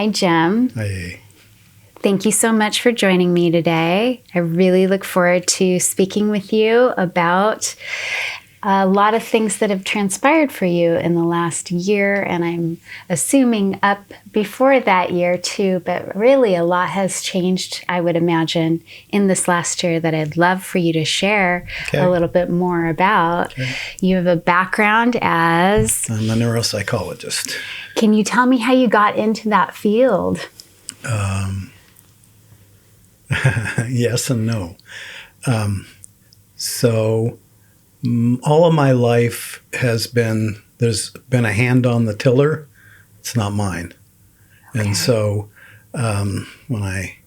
Hi, Jim. Hi. Thank you so much for joining me today. I really look forward to speaking with you about a lot of things that have transpired for you in the last year, and I'm assuming up before that year too, but really a lot has changed, I would imagine, in this last year that I'd love for you to share a little bit more about. Okay. You have a background as... I'm a neuropsychologist. Can you tell me how you got into that field? Yes and no. All of my life there's been a hand on the tiller. It's not mine. Okay. And so when I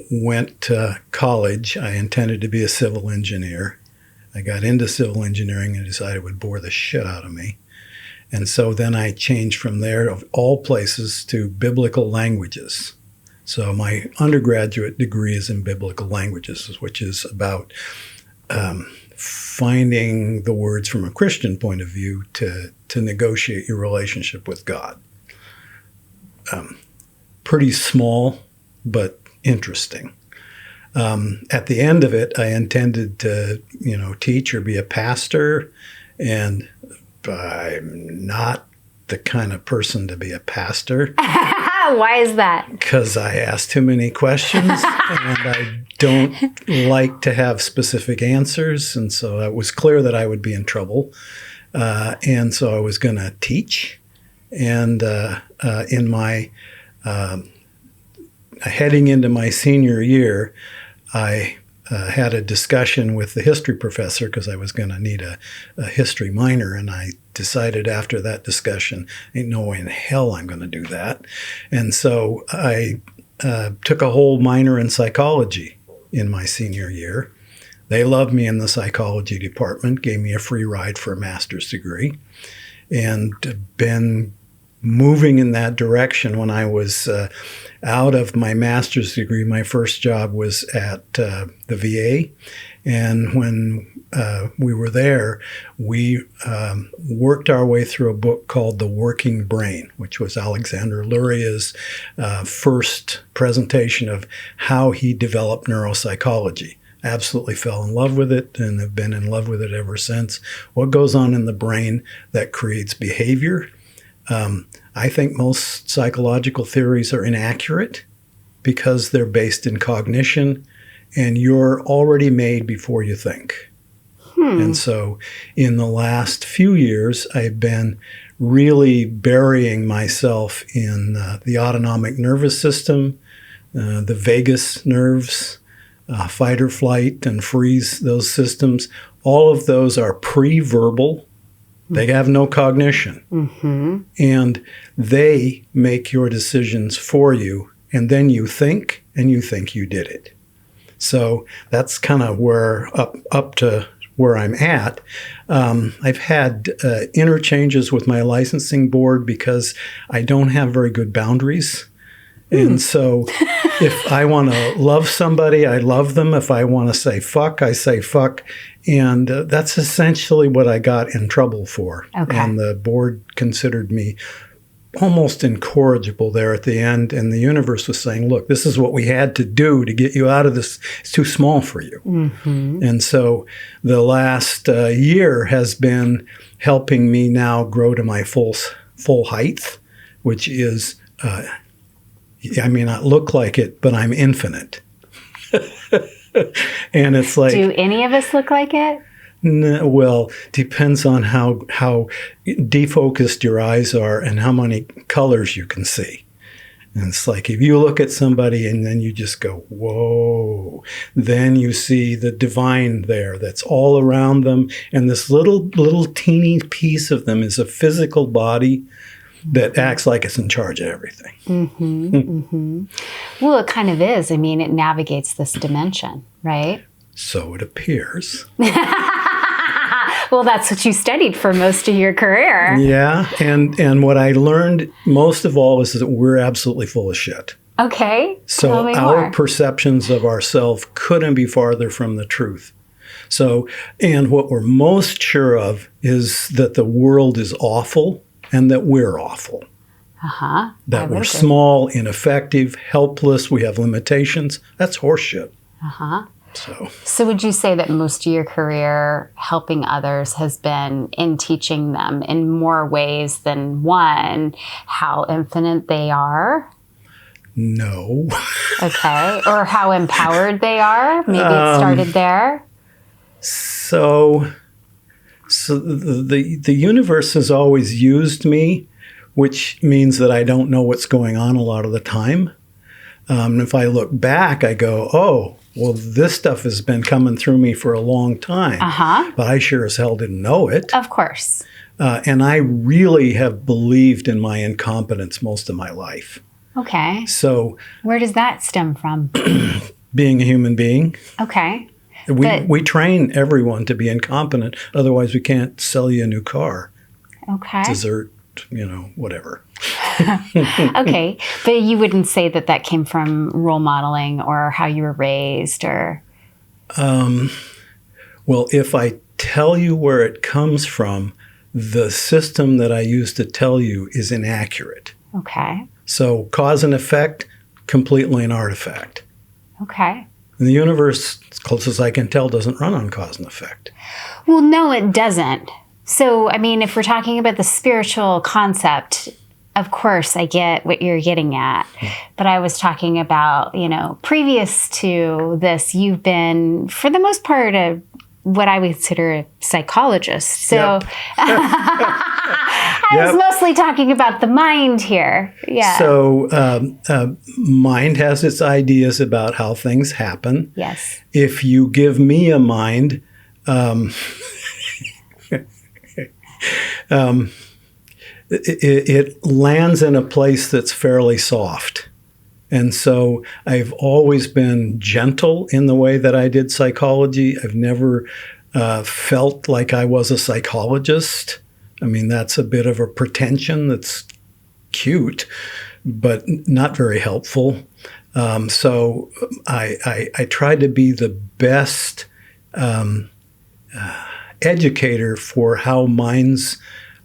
went to college, I intended to be a civil engineer. I got into civil engineering and decided it would bore the shit out of me. And so then I changed from there, of all places, to biblical languages. So my undergraduate degree is in biblical languages, which is about finding the words from a Christian point of view to negotiate your relationship with God. Pretty small, but interesting. At the end of it, I intended to, teach or be a pastor, and I'm not the kind of person to be a pastor. Why is that? Because I ask too many questions and I don't like to have specific answers. And so it was clear that I would be in trouble. And so I was going to teach. And in my heading into my senior year, I had a discussion with the history professor because I was going to need a history minor, and I decided after that discussion, ain't no way in hell I'm going to do that. And so I took a whole minor in psychology in my senior year. They loved me in the psychology department, gave me a free ride for a master's degree, and been moving in that direction. When I was out of my master's degree, my first job was at the VA. And when we were there, we worked our way through a book called The Working Brain, which was Alexander Luria's first presentation of how he developed neuropsychology. Absolutely fell in love with it and have been in love with it ever since. What goes on in the brain that creates behavior? I think most psychological theories are inaccurate because they're based in cognition and you're already made before you think. And so in the last few years, I've been really burying myself in the autonomic nervous system, the vagus nerves, fight or flight and freeze, those systems. All of those are pre-verbal. They have no cognition. Mm-hmm. And they make your decisions for you. And then you think, and you think you did it. So that's kind of where up to where I'm at. I've had interchanges with my licensing board because I don't have very good boundaries. And so if I want to love somebody, I love them. If I want to say fuck, I say fuck. And that's essentially what I got in trouble for. Okay. And the board considered me almost incorrigible there at the end. And the universe was saying, look, this is what we had to do to get you out of this. It's too small for you. Mm-hmm. And so the last year has been helping me now grow to my full height, which is... I may not look like it, but I'm infinite. And it's like... Do any of us look like it? Well, depends on how defocused your eyes are and how many colors you can see. And it's like if you look at somebody and then you just go, whoa, then you see the divine there that's all around them. And this little teeny piece of them is a physical body that acts like it's in charge of everything. Mm-hmm, mm-hmm. Well, it kind of is. I mean, it navigates this dimension, right? So it appears. Well, that's what you studied for most of your career. Yeah, and what I learned most of all is that we're absolutely full of shit. Okay, so our perceptions of ourselves couldn't be farther from the truth. So, and what we're most sure of is that the world is awful and that we're awful. Uh-huh. That we're small, ineffective, helpless, we have limitations. That's horseshit. Uh-huh. So would you say that most of your career helping others has been in teaching them in more ways than one how infinite they are? no. Okay. Or how empowered they are? Maybe it started there? So the universe has always used me, which means that I don't know what's going on a lot of the time. If I look back, I go, oh, well, this stuff has been coming through me for a long time, but I sure as hell didn't know it. Of course. And I really have believed in my incompetence most of my life. Okay. So where does that stem from? being a human being. Okay. We train everyone to be incompetent. Otherwise, we can't sell you a new car. Okay. Dessert, whatever. Okay. But you wouldn't say that that came from role modeling or how you were raised or? Well, if I tell you where it comes from, the system that I use to tell you is inaccurate. Okay. So cause and effect, completely an artifact. Okay. And the universe, as close as I can tell, doesn't run on cause and effect. Well, no, it doesn't. So, I mean, if we're talking about the spiritual concept, of course, I get what you're getting at. But I was talking about, previous to this, you've been, for the most part, what I would consider a psychologist. So Yep. I was mostly talking about the mind here. Yeah. So mind has its ideas about how things happen. Yes. If you give me a mind, it lands in a place that's fairly soft. And so I've always been gentle in the way that I did psychology. I've never felt like I was a psychologist. I mean, that's a bit of a pretension that's cute, but not very helpful. So I try to be the best educator for how minds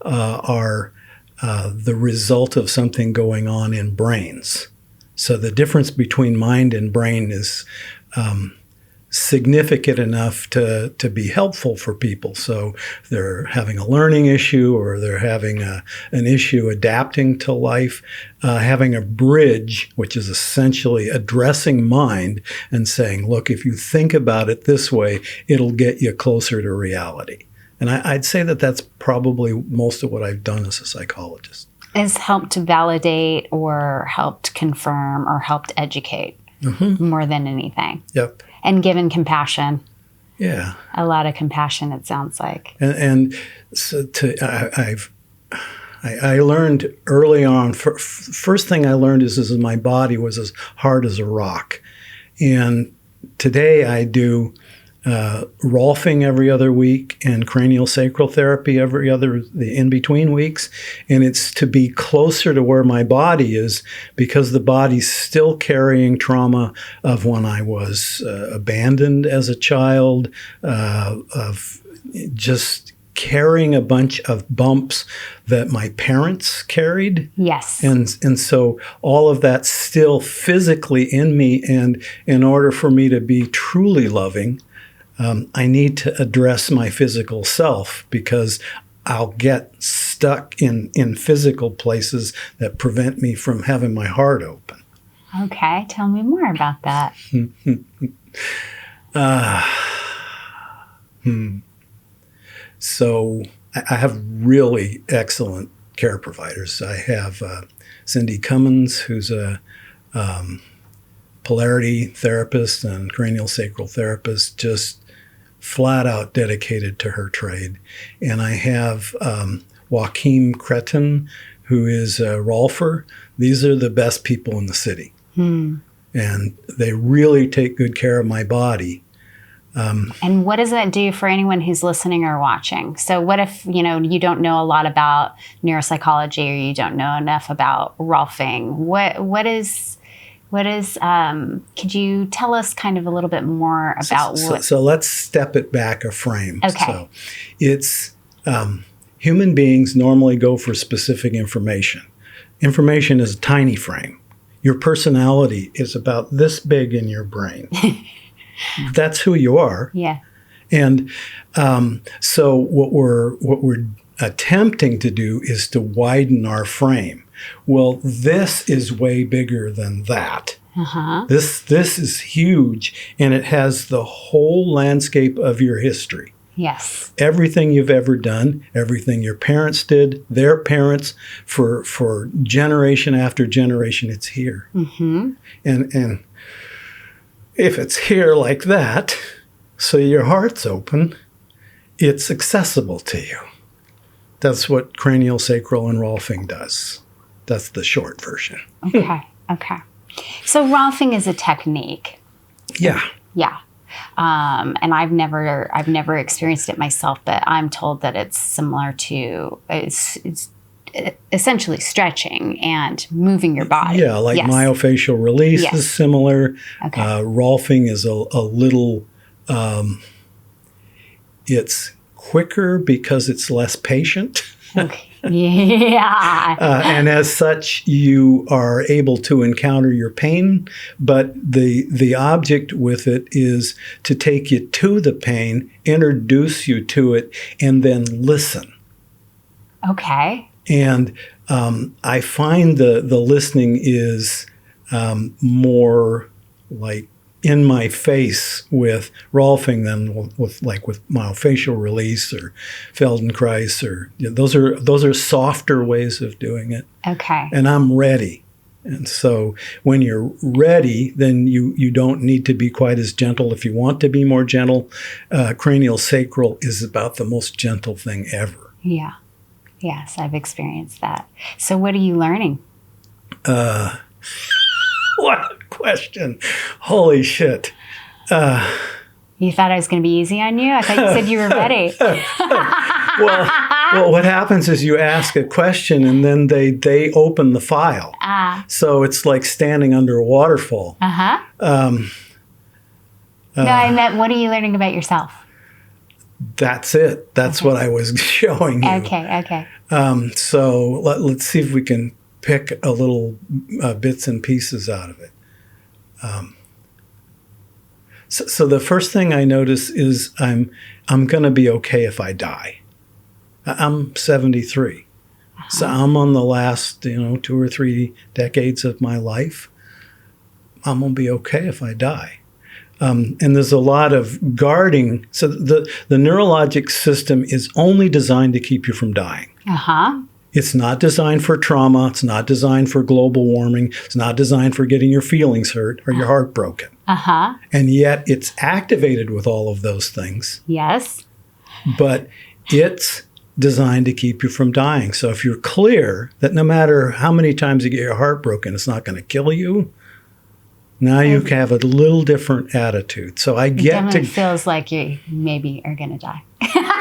are the result of something going on in brains. So the difference between mind and brain is significant enough to be helpful for people. So if they're having a learning issue or they're having an issue adapting to life, having a bridge, which is essentially addressing mind and saying, look, if you think about it this way, it'll get you closer to reality. And I'd say that that's probably most of what I've done as a psychologist. Is helped validate or helped confirm or helped educate more than anything. Yep. And given compassion. Yeah. A lot of compassion, it sounds like. And so I learned early on, first thing I learned is my body was as hard as a rock. And today I do Rolfing every other week and cranial sacral therapy the in-between weeks. And it's to be closer to where my body is because the body's still carrying trauma of when I was abandoned as a child, of just carrying a bunch of bumps that my parents carried. Yes. And so all of that's still physically in me. And in order for me to be truly loving, I need to address my physical self because I'll get stuck in physical places that prevent me from having my heart open. Okay, tell me more about that. So I have really excellent care providers. I have Cindy Cummins, who's a polarity therapist and cranial sacral therapist, just flat out dedicated to her trade. And I have Joachim Cretin, who is a Rolfer. These are the best people in the city. And they really take good care of my body. And what does that do for anyone who's listening or watching? So what if, you don't know a lot about neuropsychology or you don't know enough about Rolfing? Could you tell us kind of a little bit more about what? So let's step it back a frame. Okay. So it's human beings normally go for specific information. Information is a tiny frame. Your personality is about this big in your brain. That's who you are. Yeah. And so what we're attempting to do is to widen our frame. Well, this is way bigger than that. Uh-huh. This is huge, and it has the whole landscape of your history. Yes. Everything you've ever done, everything your parents did, their parents, for generation after generation, it's here. Mm-hmm. And if it's here like that, so your heart's open, it's accessible to you. That's what cranial, sacral, and Rolfing does. That's the short version. Okay. Okay. So Rolfing is a technique. Yeah. Yeah. And I've never experienced it myself, but I'm told that it's similar to it's essentially stretching and moving your body. Yeah, like yes. Myofascial release Yes. is similar. Okay. Rolfing is a little, it's quicker because it's less patient. Okay. Yeah. And as such, you are able to encounter your pain, but the object with it is to take you to the pain, introduce you to it, and then listen. Okay. And I find the listening is more like in my face with Rolfing than with myofascial release or Feldenkrais, or those are softer ways of doing it. Okay. And I'm ready. And so when you're ready, then you don't need to be quite as gentle. If you want to be more gentle, cranial sacral is about the most gentle thing ever. Yeah. Yes, I've experienced that. So what are you learning? What a question. Holy shit. You thought I was going to be easy on you? I thought you said you were ready. Well, what happens is you ask a question and then they open the file. So it's like standing under a waterfall. Uh-huh. No, I meant, what are you learning about yourself? That's it. That's Okay. what I was showing you. Okay. So let's see if we can pick a little bits and pieces out of it. So the first thing I notice is I'm going to be okay if I die. I'm 73. Uh-huh. So I'm on the last, 2 or 3 decades of my life. I'm going to be okay if I die. And there's a lot of guarding. So the neurologic system is only designed to keep you from dying. Uh-huh. It's not designed for trauma. It's not designed for global warming. It's not designed for getting your feelings hurt or your heart broken. Uh-huh. And yet it's activated with all of those things. Yes. But it's designed to keep you from dying. So if you're clear that no matter how many times you get your heart broken, it's not going to kill you, now you have a little different attitude. So I It get definitely to... feels like you maybe are going to die.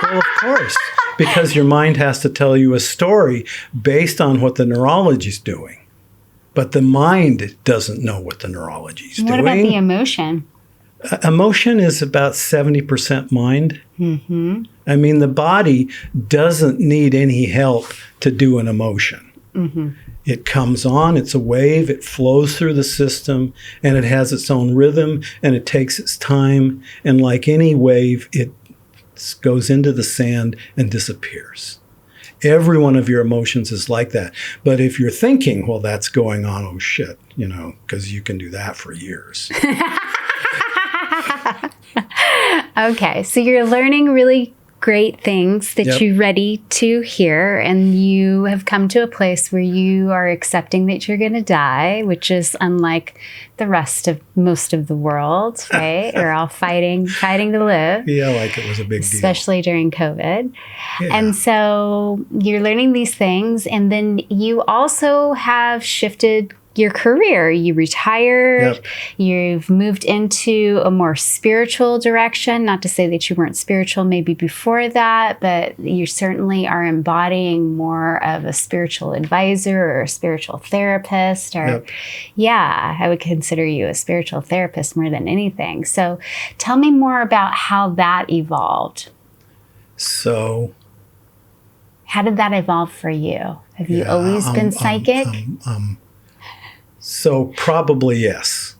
Well, of course, because your mind has to tell you a story based on what the neurology is doing. But the mind doesn't know what the neurology is doing. What about the emotion? Emotion is about 70% mind. Mm-hmm. I mean, the body doesn't need any help to do an emotion. Mm-hmm. It comes on, it's a wave, it flows through the system, and it has its own rhythm, and it takes its time. And like any wave, it goes into the sand and disappears. Every one of your emotions is like that. But if you're thinking, well, that's going on, oh shit, because you can do that for years. Okay, so you're learning really great things that Yep. you're ready to hear, and you have come to a place where you are accepting that you're going to die, which is unlike the rest of most of the world, right? We're all fighting to live. Yeah, like it was a big deal. Especially during COVID. Yeah. And so you're learning these things, and then you also have shifted your career. You retired, Yep. You've moved into a more spiritual direction. Not to say that you weren't spiritual maybe before that, but you certainly are embodying more of a spiritual advisor or a spiritual therapist. Or, Yep. yeah, I would consider you a spiritual therapist more than anything. So tell me more about how that evolved. So How did that evolve for you? Have you always been psychic? So probably yes.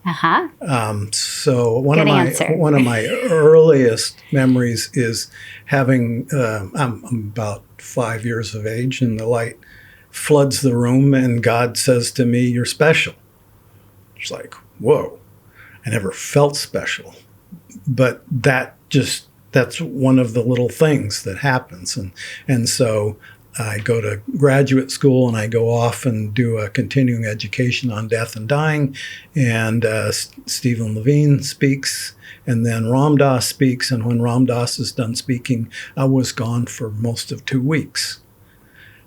So Good answer. one of my earliest memories is having, I'm about 5 years of age, and the light floods the room, and God says to me, "You're special." It's like, whoa, I never felt special. But that's one of the little things that happens. And so I go to graduate school, and I go off and do a continuing education on death and dying. And Stephen Levine speaks, and then Ram Dass speaks. And when Ram Dass is done speaking, I was gone for most of 2 weeks.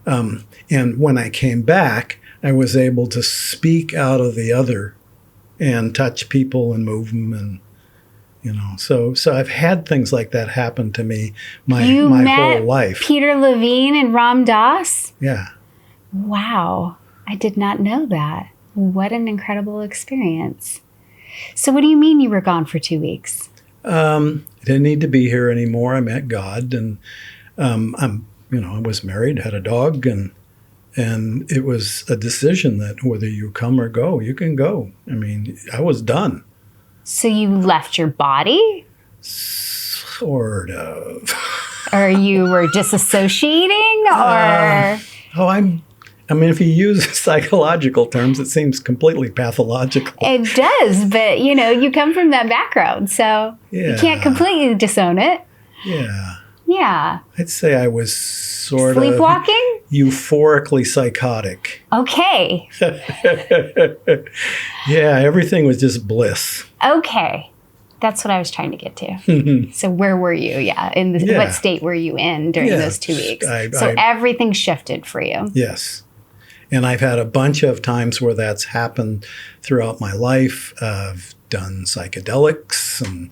And when I came back, I was able to speak out of the other and touch people and move them, and so I've had things like that happen to me my whole life. Peter Levine and Ram Dass? Yeah. Wow. I did not know that. What an incredible experience. So what do you mean you were gone for 2 weeks? I didn't need to be here anymore. I met God, and I was married, had a dog, and it was a decision that whether you come or go, you can go. I mean, I was done. So you left your body? Sort of. Or you were disassociating, or? If you use psychological terms, it seems completely pathological. It does, but you come from that background, so you can't completely disown it. Yeah. Yeah. I'd say I was sort sleepwalking? of euphorically psychotic. Okay. Yeah, everything was just bliss. Okay. That's what I was trying to get to. So where were you? Yeah. What state were you in during those 2 weeks? Everything shifted for you. Yes. And I've had a bunch of times where that's happened throughout my life. I've done psychedelics, and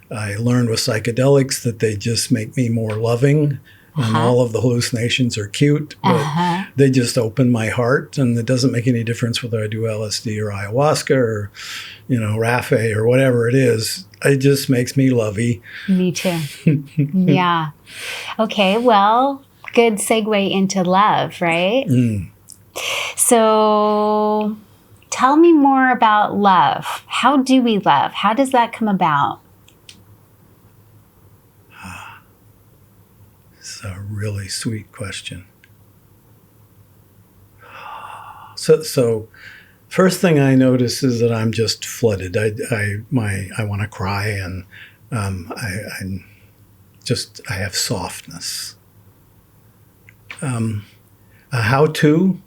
I learned with psychedelics that they just make me more loving, and all of the hallucinations are cute, but they just open my heart, and it doesn't make any difference whether I do LSD or ayahuasca or, Raphe or whatever it is. It just makes me lovey. Me too. Yeah. Okay, well, good segue into love, right? So tell me more about love. How do we love? How does that come about? It's a really sweet question. So first thing I notice is that I'm just flooded. I want to cry, and I have softness. A how-to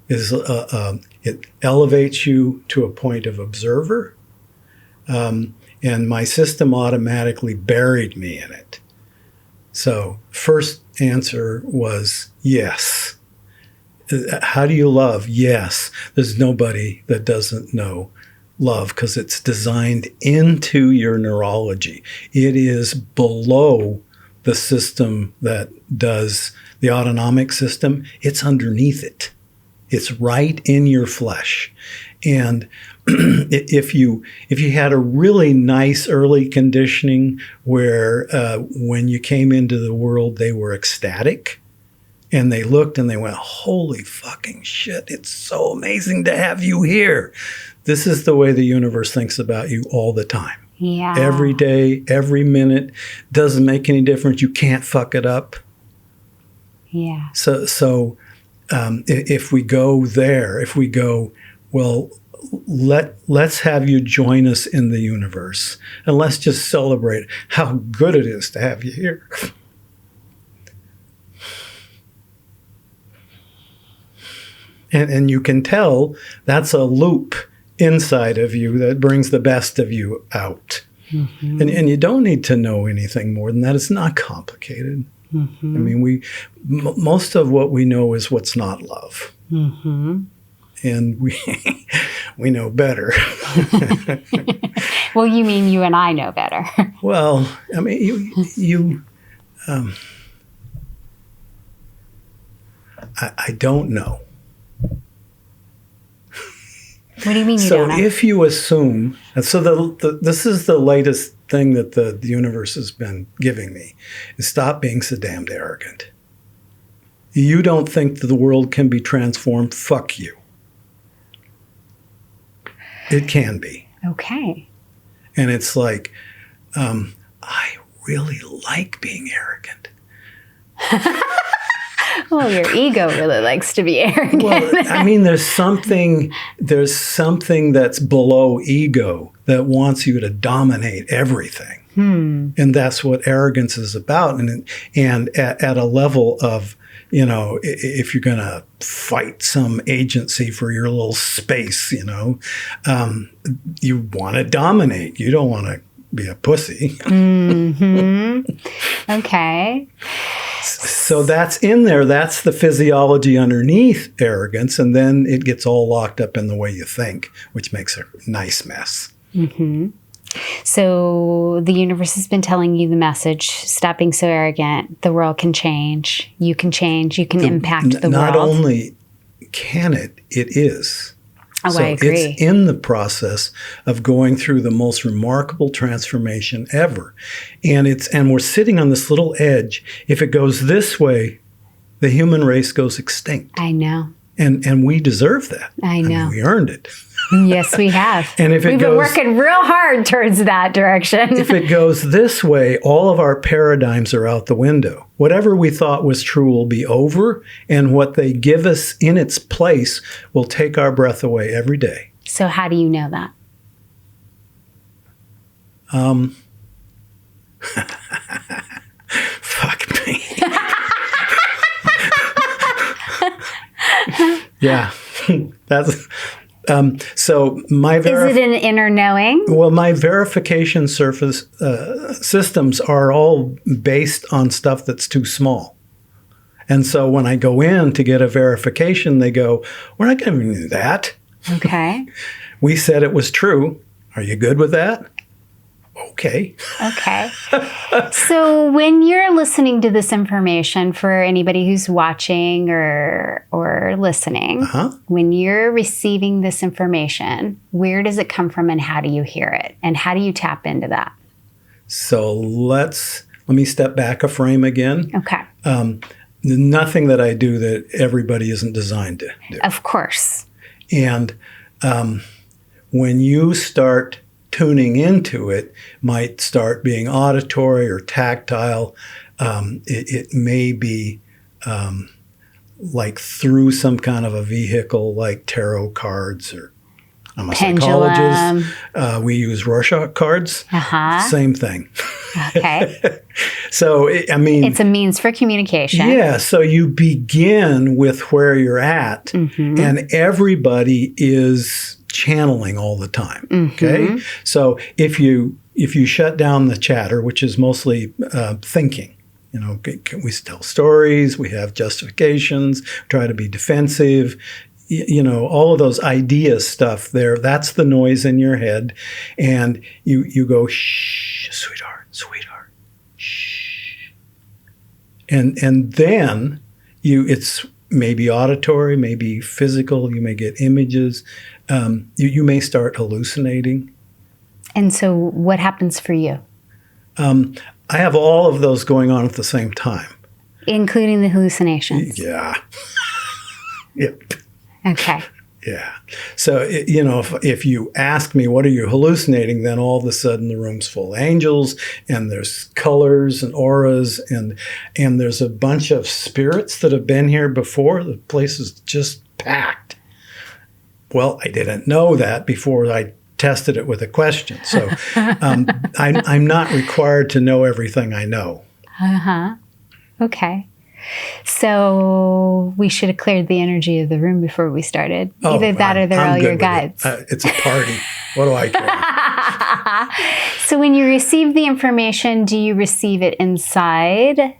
is it elevates you to a point of observer, and my system automatically buried me in it. So first answer was yes. How do you love? Yes. There's nobody that doesn't know love because it's designed into your neurology. It is below the system that does the autonomic system. It's underneath it. It's right in your flesh. And if you had a really nice early conditioning where when you came into the world, they were ecstatic, and they looked and they went, holy fucking shit, it's so amazing to have you here. This is the way the universe thinks about you all the time. Yeah. Every day, every minute, doesn't make any difference. You can't fuck it up. Yeah. So if we go there, if we go, well, let's have you join us in the universe, and let's just celebrate how good it is to have you here. And you can tell that's a loop inside of you that brings the best of you out. Mm-hmm. And you don't need to know anything more than that. It's not complicated. Mm-hmm. I mean, most of what we know is what's not love. Mm-hmm. And we know better. Well, you mean you and I know better. Well, I mean, I don't know. What do you mean you don't know? So if you assume, and so this is the latest thing that the universe has been giving me, is stop being so damned arrogant. You don't think that the world can be transformed? Fuck you. It can be. Okay. And it's like, I really like being arrogant. Well, your ego really likes to be arrogant. Well, I mean, there's something that's below ego that wants you to dominate everything. And that's what arrogance is about. And at a level of, you know, if you're going to fight some agency for your little space, you know, you want to dominate. You don't want to be a pussy. Okay. So that's in there. That's the physiology underneath arrogance. And then it gets all locked up in the way you think, which makes a nice mess. So the universe has been telling you the message, stop being so arrogant. The world can change. You can change. You can impact the world. Not only can it is. Oh, so I agree. It's in the process of going through the most remarkable transformation ever. And we're sitting on this little edge. If it goes this way, the human race goes extinct. I know. And we deserve that. I know. mean, we earned it. Yes, we have. And if We've been working real hard towards that direction. If it goes this way, all of our paradigms are out the window. Whatever we thought was true will be over, and what they give us in its place will take our breath away every day. So how do you know that? Fuck me. Yeah. That's... so my is it an inner knowing? Well, my verification systems are all based on stuff that's too small. And so when I go in to get a verification, they go, "We're not going to do that." Okay. We said it was true. Are you good with that? Okay. Okay. So when you're listening to this information, for anybody who's watching or listening, when you're receiving this information, where does it come from and how do you hear it? And how do you tap into that? So let me step back a frame again. Okay. Nothing that I do that everybody isn't designed to do. Of course. And when you start tuning into it, might start being auditory or tactile. It may be like through some kind of a vehicle like tarot cards, or I'm a psychologist. We use Rorschach cards. Same thing. Okay. So, I mean, it's a means for communication. Yeah. So you begin with where you're at, and everybody is channeling all the time. Okay. So if you shut down the chatter, which is mostly thinking, you know, we tell stories, we have justifications, try to be defensive, you know, all of those idea stuff there, that's the noise in your head. And you go, "Shh, sweetheart, shh." And then it's maybe auditory, maybe physical, you may get images. You may start hallucinating. And so what happens for you? I have all of those going on at the same time. Including the hallucinations? Yeah. Yep. Okay. Yeah. So, you know, if you ask me, what are you hallucinating? Then all of a sudden the room's full of angels, and there's colors and auras, and there's a bunch of spirits that have been here before. The place is just packed. Well, I didn't know that before I tested it with a question. So I'm not required to know everything I know. Okay. So we should have cleared the energy of the room before we started. Either that or they're all your guides. It's a party. What do I care? So when you receive the information, do you receive it inside?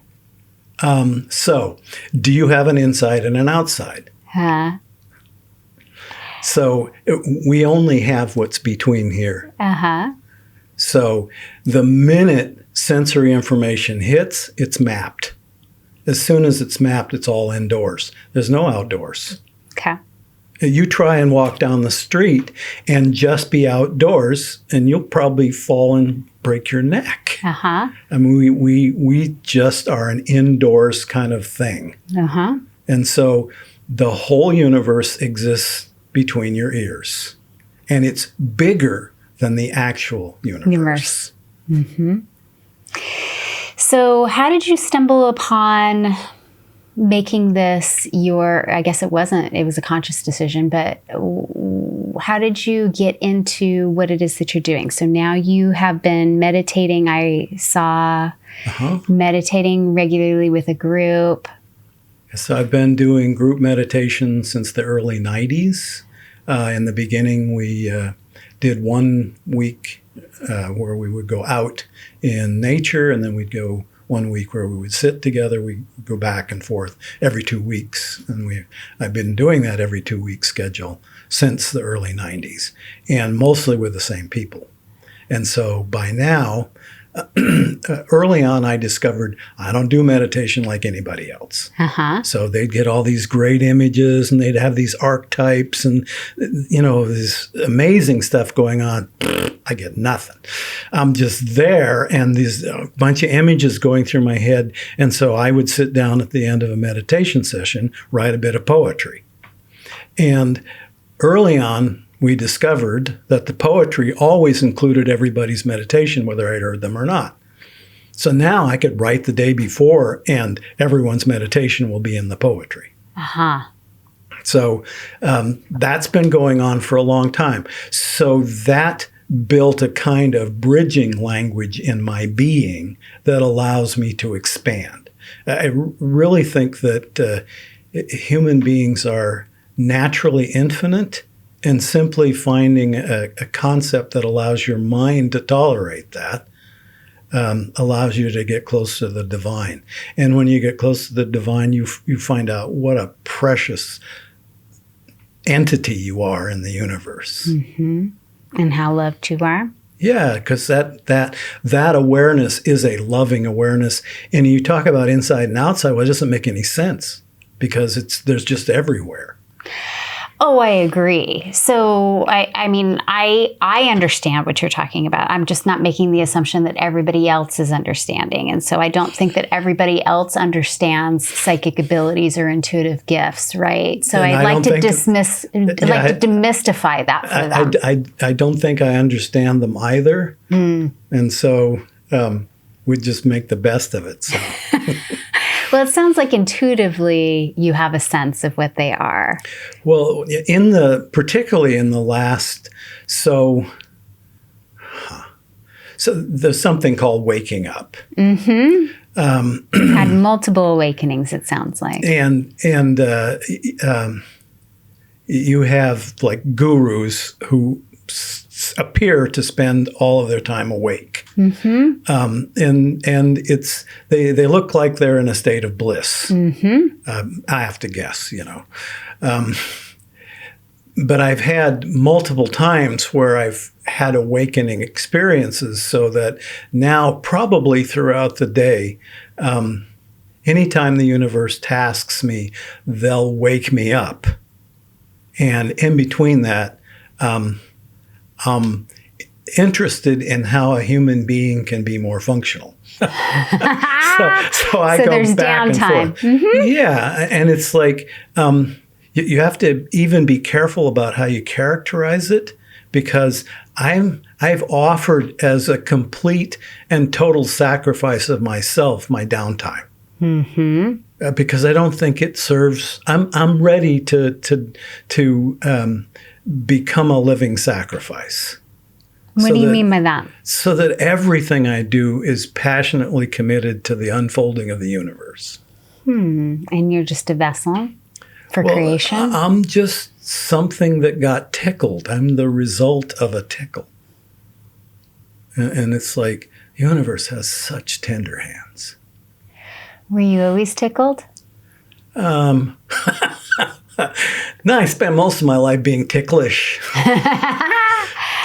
So do you have an inside and an outside? So we only have what's between here. So the minute sensory information hits, it's mapped. As soon as it's mapped, it's all indoors. There's no outdoors. Okay. You try and walk down the street and just be outdoors, and you'll probably fall and break your neck. Uh-huh. I mean, we just are an indoors kind of thing. Uh-huh. And so the whole universe exists between your ears. And it's bigger than the actual universe. Mm-hmm. So how did you stumble upon making this your, I guess it was a conscious decision, but how did you get into what it is that you're doing? So now you have been meditating. I saw meditating regularly with a group. So I've been doing group meditation since the early 90s. In the beginning, we did 1 week where we would go out in nature, and then we'd go 1 week where we would sit together. We go back and forth every 2 weeks. And I've been doing that every 2 week schedule since the early 90s, and mostly with the same people. And so by now, early on, I discovered I don't do meditation like anybody else. Uh-huh. So they'd get all these great images, and they'd have these archetypes and, this amazing stuff going on. I get nothing. I'm just there, and these bunch of images going through my head. And so I would sit down at the end of a meditation session, write a bit of poetry. And early on, we discovered that the poetry always included everybody's meditation, whether I'd heard them or not. So now I could write the day before, and everyone's meditation will be in the poetry. Uh-huh. So that's been going on for a long time. So that built a kind of bridging language in my being that allows me to expand. I really think that human beings are naturally infinite, and simply finding a concept that allows your mind to tolerate that allows you to get close to the divine. And when you get close to the divine, you find out what a precious entity you are in the universe. Mm-hmm. And how loved you are. Yeah, because that awareness is a loving awareness. And you talk about inside and outside, well, it doesn't make any sense because there's just everywhere. Oh, I agree. So, I understand what you're talking about. I'm just not making the assumption that everybody else is understanding. And so I don't think that everybody else understands psychic abilities or intuitive gifts, right? So I'd like to demystify that for them. I don't think I understand them either. And so we just make the best of it. So. Well, it sounds like intuitively you have a sense of what they are. Well, particularly in the last, so there's something called waking up. Mm-hmm. Had multiple awakenings, it sounds like. And you have like gurus who appear to spend all of their time awake. Mm-hmm. And they look like they're in a state of bliss. Mm-hmm. I have to guess, but I've had multiple times where I've had awakening experiences, so that now probably throughout the day, anytime the universe tasks me, they'll wake me up. And in between that, I'm interested in how a human being can be more functional. so I go there's back downtime. And forth. Mm-hmm. Yeah, and it's like you have to even be careful about how you characterize it, because I've offered as a complete and total sacrifice of myself my downtime. Mm-hmm. Because I don't think it serves. I'm ready to become a living sacrifice. What do you mean by that? So that everything I do is passionately committed to the unfolding of the universe. And you're just a vessel for creation? I'm just something that got tickled. I'm the result of a tickle. And it's like, the universe has such tender hands. Were you always tickled? No, I spent most of my life being ticklish.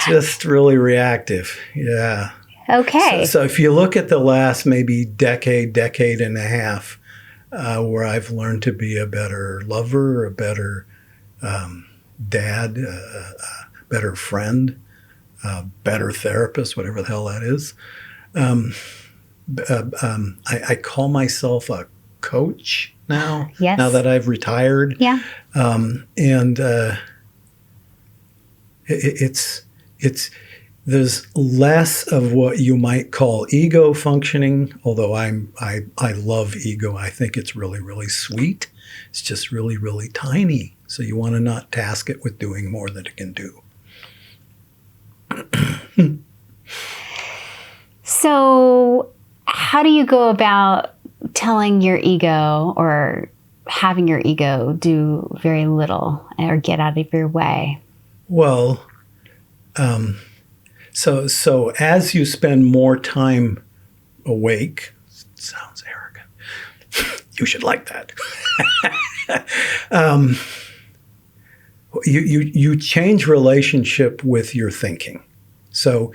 Just really reactive. Yeah. Okay. So if you look at the last maybe decade and a half, where I've learned to be a better lover, a better dad, a better friend, better therapist, whatever the hell that is. I call myself a coach now. Yes. Now that I've retired. Yeah. It's there's less of what you might call ego functioning, although I love ego. I think it's really, really sweet. It's just really, really tiny. So you want to not task it with doing more than it can do. So how do you go about telling your ego or having your ego do very little or get out of your way? Well, so as you spend more time awake, sounds arrogant. You should like that. You change relationship with your thinking. So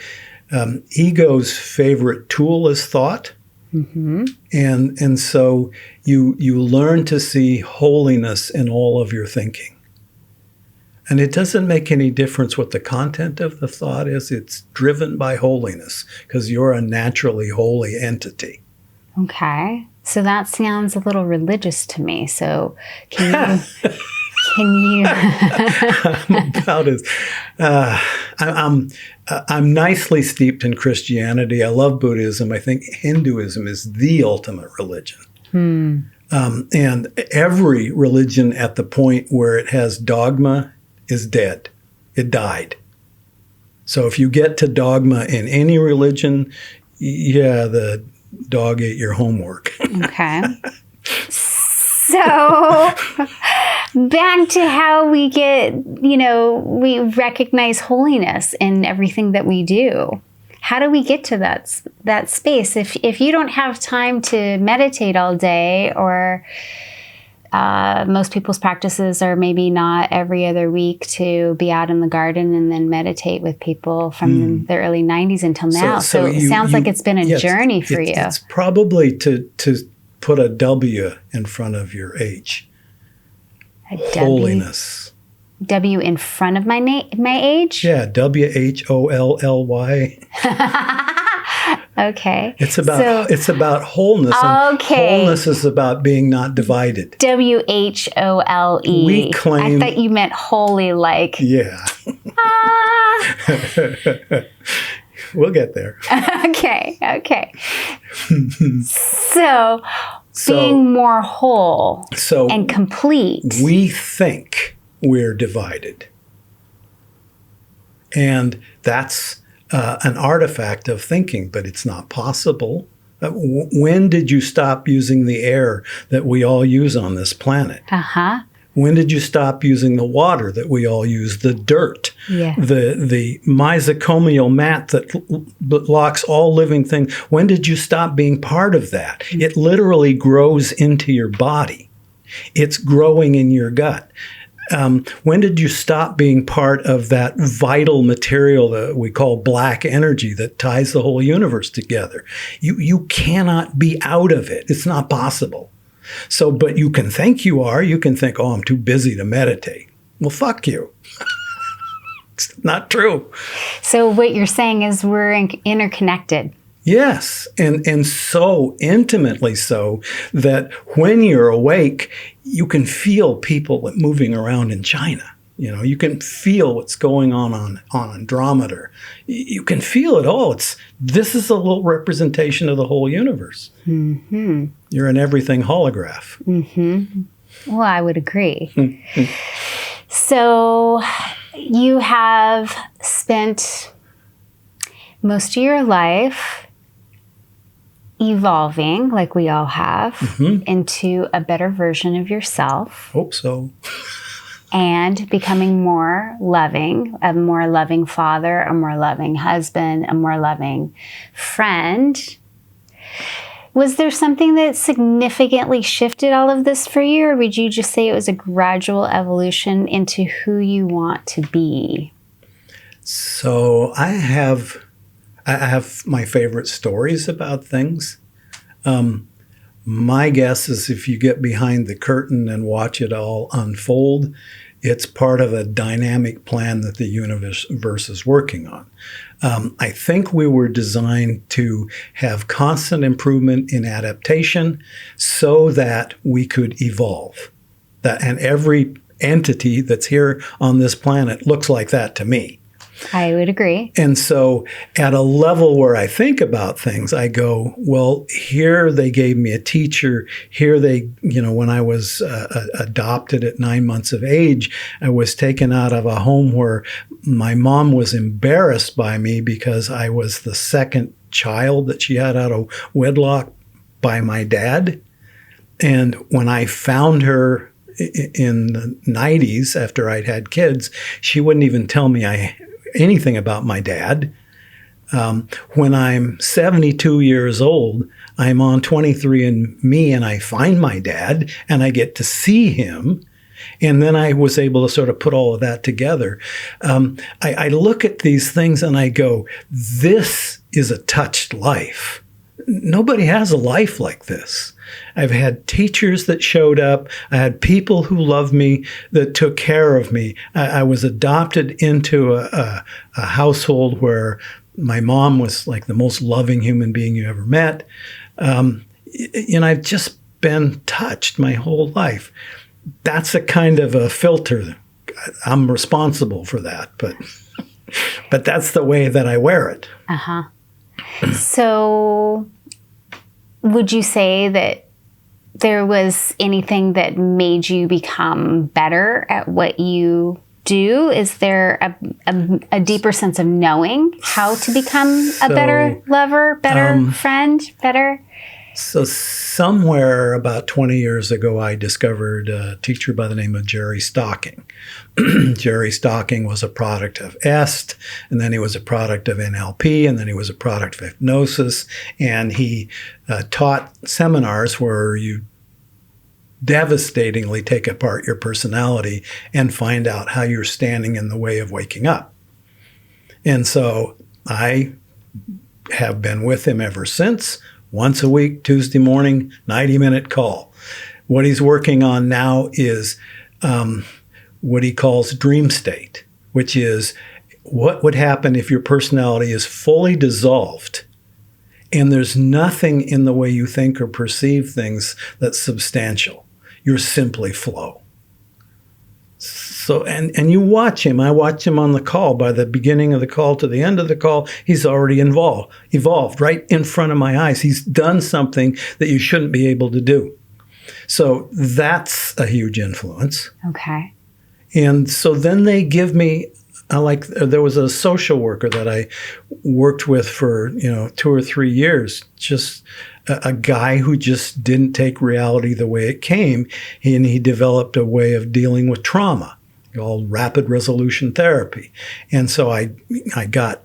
ego's favorite tool is thought. Mm-hmm. And so you learn to see holiness in all of your thinking. And it doesn't make any difference what the content of the thought is. It's driven by holiness because you're a naturally holy entity. Okay. So that sounds a little religious to me. So can you I'm nicely steeped in Christianity. I love Buddhism. I think Hinduism is the ultimate religion. And every religion at the point where it has dogma is dead. It died. So if you get to dogma in any religion, yeah, the dog ate your homework. Okay. So back to how we get, we recognize holiness in everything that we do. How do we get to that space? If you don't have time to meditate all day, or most people's practices are maybe not every other week to be out in the garden and then meditate with people from the early 90s until now. So it sounds like it's been a journey for you. It's probably to put a W in front of your H. Holiness. W in front of my age? Yeah, WHOLLY. Okay. It's about wholeness. Okay. And wholeness is about being not divided. WHOLE. We claim. I thought you meant holy, like. Yeah. We'll get there. Okay. So being more whole and complete. We think we're divided. And that's an artifact of thinking, but it's not possible. When did you stop using the air that we all use on this planet? Uh-huh. When did you stop using the water that we all use, the dirt, the mesocomial mat that locks all living things? When did you stop being part of that? It literally grows into your body. It's growing in your gut. When did you stop being part of that vital material that we call black energy that ties the whole universe together? You cannot be out of it. It's not possible. So, but you can think you are. You can think, oh, I'm too busy to meditate. Well, fuck you. It's not true. So what you're saying is we're interconnected. Yes, and so intimately so that when you're awake, you can feel people moving around in China. You can feel what's going on Andromeda. You can feel it all. This is a little representation of the whole universe. Mm-hmm. You're an everything holograph. Mm-hmm. Well, I would agree. So you have spent most of your life evolving, like we all have, into a better version of yourself. Hope so. And becoming more loving, a more loving father, a more loving husband, a more loving friend. Was there something that significantly shifted all of this for you, or would you just say it was a gradual evolution into who you want to be? So I have my favorite stories about things. My guess is if you get behind the curtain and watch it all unfold, It's part of a dynamic plan that the universe is working on. I think we were designed to have constant improvement in adaptation so that we could evolve. And every entity that's here on this planet looks like that to me. I would agree. And so at a level where I think about things, I go, well, here they gave me a teacher. Here they, when I was adopted at 9 months of age, I was taken out of a home where my mom was embarrassed by me because I was the second child that she had out of wedlock by my dad. And when I found her in the 90s after I'd had kids, she wouldn't even tell me anything about my dad. When I'm 72 years old, I'm on 23andMe and I find my dad and I get to see him. And then I was able to sort of put all of that together. I look at these things and I go, this is a touched life. Nobody has a life like this. I've had teachers that showed up. I had people who loved me that took care of me. I was adopted into a household where my mom was like the most loving human being you ever met. I've just been touched my whole life. That's a kind of a filter. I'm responsible for that, but that's the way that I wear it. Uh-huh. So would you say that there was anything that made you become better at what you do? Is there a deeper sense of knowing how to become a better lover, better friend, better? So somewhere about 20 years ago, I discovered a teacher by the name of Jerry Stocking. Jerry Stocking was a product of EST, and then he was a product of NLP, and then he was a product of hypnosis. And he taught seminars where you devastatingly take apart your personality and find out how you're standing in the way of waking up. And so I have been with him ever since. Once a week, Tuesday morning, 90-minute call. What he's working on now is what he calls dream state, which is what would happen if your personality is fully dissolved and there's nothing in the way you think or perceive things that's substantial. You're simply flow. So, and you watch him. I watch him on the call. By the beginning of the call to the end of the call, he's already evolved right in front of my eyes. He's done something that you shouldn't be able to do. So that's a huge influence. Okay. And so then they give me, there was a social worker that I worked with for 2 or 3 years, just a guy who just didn't take reality the way it came, and he developed a way of dealing with trauma called rapid resolution therapy. And so I got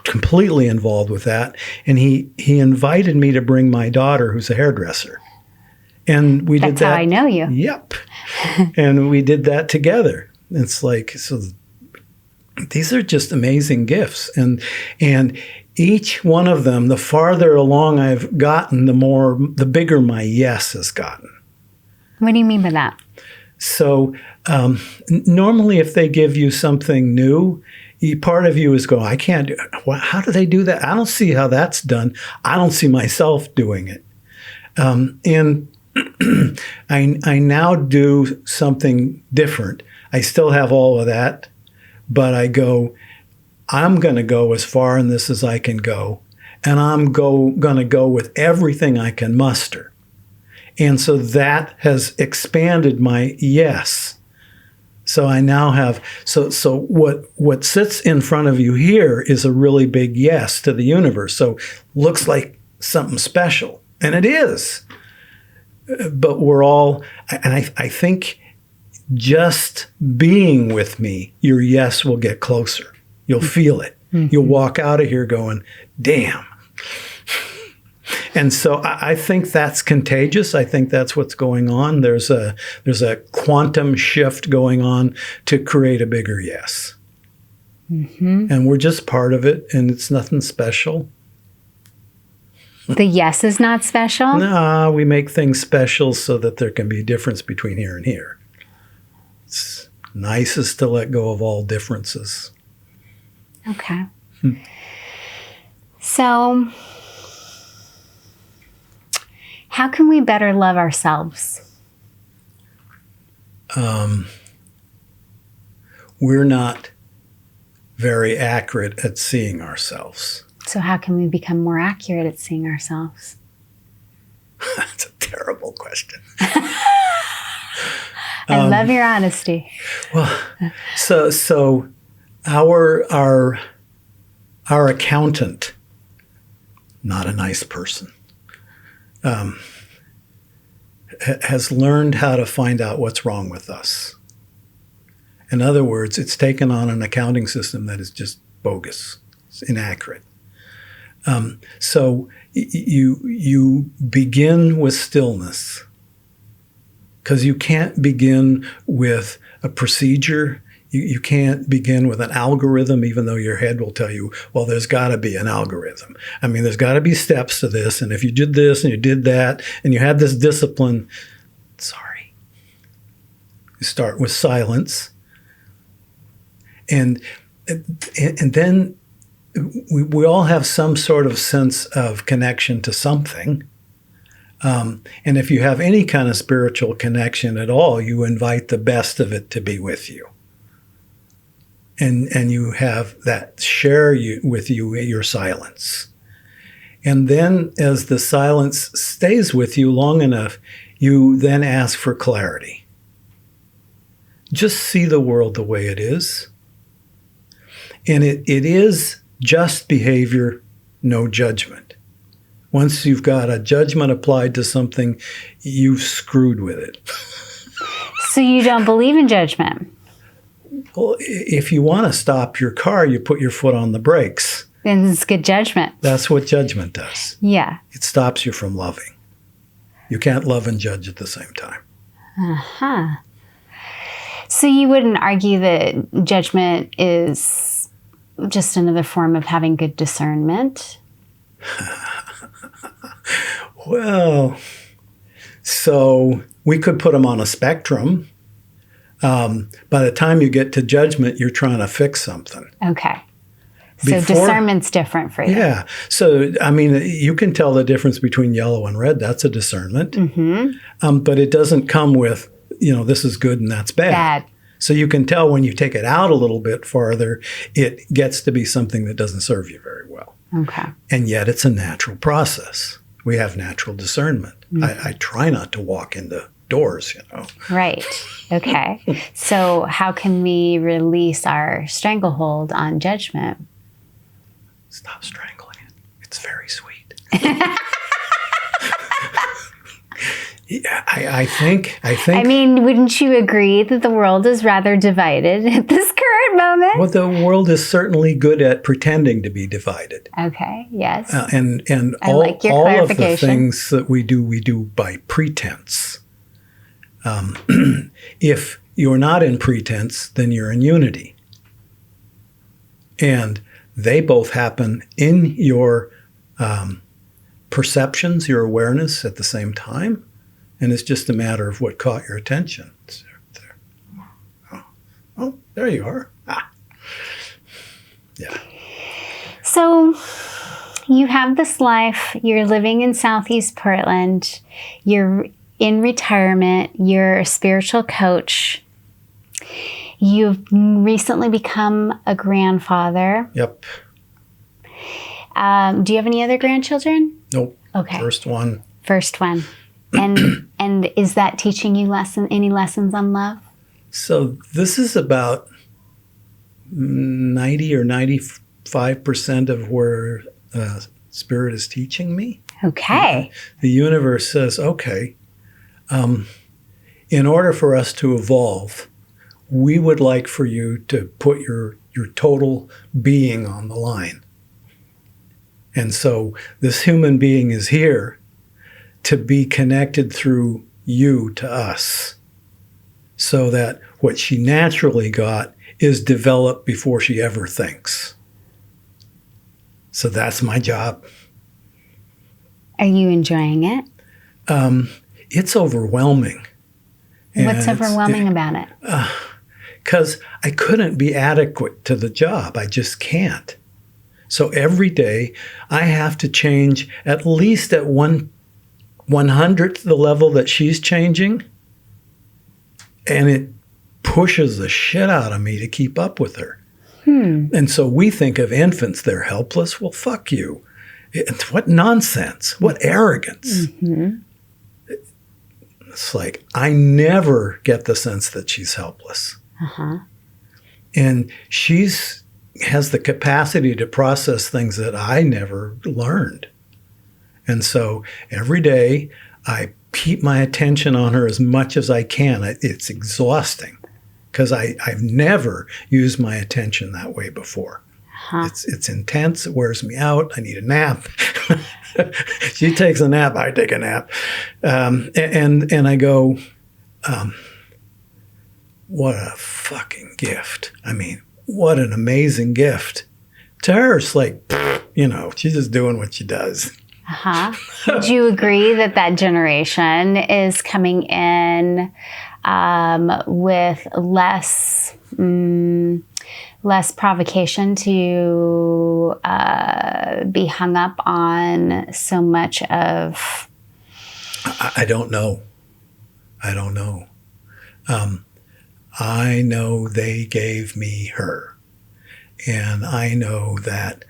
completely involved with that, and he invited me to bring my daughter, who's a hairdresser. And we did that. That's how I know you. Yep. And we did that together. It's like, so these are just amazing gifts. And each one of them, the farther along I've gotten, the bigger my yes has gotten. What do you mean by that? So normally if they give you something new, part of you is going, I can't do it. How do they do that? I don't see how that's done. I don't see myself doing it. And I now do something different. I still have all of that, but I go, I'm going to go as far in this as I can go, and I'm going to go with everything I can muster. And so that has expanded my yes. So I now have, so what sits in front of you here is a really big yes to the universe. So looks like something special, and it is. But we're all, and I think just being with me, your yes will get closer. You'll feel it. Mm-hmm. You'll walk out of here going, damn. And so I think that's contagious. I think that's what's going on. There's a quantum shift going on to create a bigger yes. Mm-hmm. And we're just part of it, and it's nothing special. The yes is not special? No, we make things special so that there can be a difference between here and here. It's nicest to let go of all differences. Okay. So, how can we better love ourselves? We're not very accurate at seeing ourselves. So, how can we become more accurate at seeing ourselves? That's a terrible question. I love your honesty. Well, so our accountant, not a nice person, has learned how to find out what's wrong with us. In other words, it's taken on an accounting system that is just bogus, it's inaccurate. So you begin with stillness, because you can't begin with a procedure. You can't begin with an algorithm, even though your head will tell you, well, there's got to be an algorithm. I mean, there's got to be steps to this. And if you did this and you did that and you had this discipline, sorry. You start with silence. And then we all have some sort of sense of connection to something. And if you have any kind of spiritual connection at all, you invite the best of it to be with you. And you have that share with you your silence. And then as the silence stays with you long enough, you then ask for clarity. Just see the world the way it is. And it is just behavior, no judgment. Once you've got a judgment applied to something, you've screwed with it. So you don't believe in judgment? Well, if you want to stop your car, you put your foot on the brakes. Then it's good judgment. That's what judgment does. Yeah. It stops you from loving. You can't love and judge at the same time. Uh-huh. So you wouldn't argue that judgment is just another form of having good discernment? Well, so we could put them on a spectrum. By the time you get to judgment, you're trying to fix something. Okay. So discernment's different for you. Yeah. So, I mean, you can tell the difference between yellow and red. That's a discernment. Mm-hmm. But it doesn't come with, this is good and that's bad. So you can tell when you take it out a little bit farther, it gets to be something that doesn't serve you very well. Okay. And yet it's a natural process. We have natural discernment. Mm-hmm. I try not to walk into doors, Right. Okay. So how can we release our stranglehold on judgment? Stop strangling it. It's very sweet. Yeah, I think. I mean, wouldn't you agree that the world is rather divided at this current moment? Well, the world is certainly good at pretending to be divided. Okay. Yes. And I like your all of the clarification. things that we do by pretense. If you're not in pretense, then you're in unity. And they both happen in your perceptions, your awareness at the same time. And it's just a matter of what caught your attention. There. Oh, there you are. Yeah. So you have this life. You're living in Southeast Portland. You're in retirement. You're a spiritual coach. You've recently become a grandfather. Yep. Do you have any other grandchildren? Nope. Okay. First one. And is that teaching you any lessons on love? So this is about 90 or 95% of where Spirit is teaching me. Okay. The universe says, okay, in order for us to evolve, we would like for you to put your total being on the line. And so this human being is here to be connected through you to us, so that what she naturally got is developed before she ever thinks. So that's my job. Are you enjoying it? It's overwhelming. What's overwhelming about it? because I couldn't be adequate to the job. I just can't. So every day I have to change at least at 1/100th the level that she's changing. And it pushes the shit out of me to keep up with her. And so we think of infants, they're helpless. Well, fuck you. What nonsense. What arrogance. It's like, I never get the sense that she's helpless. And has the capacity to process things that I never learned. And so every day I keep my attention on her as much as I can. It's exhausting because I've never used my attention that way before. It's intense. It wears me out. I need a nap. She takes a nap. I take a nap. And I go, what a fucking gift. I mean, what an amazing gift. To her, it's like, she's just doing what she does. Would you agree that generation is coming in with less provocation to be hung up on so much of? I don't know. I know they gave me her. And I know that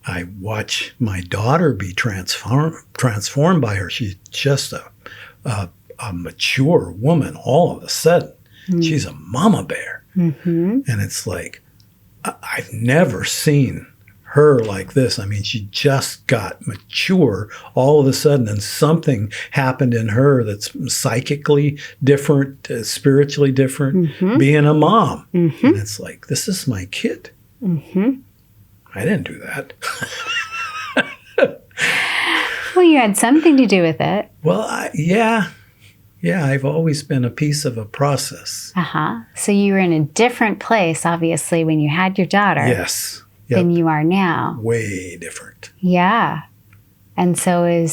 I watch my daughter be transformed by her. She's just a mature woman all of a sudden. She's a mama bear. And it's like, I've never seen her like this. I mean, she just got mature all of a sudden, and something happened in her that's psychically different, spiritually different, being a mom. And it's like, this is my kid. I didn't do that. Well, you had something to do with it. Well, yeah, I've always been a piece of a process. So you were in a different place, obviously, when you had your daughter. Yes. Than you are now. Way different. Yeah. And so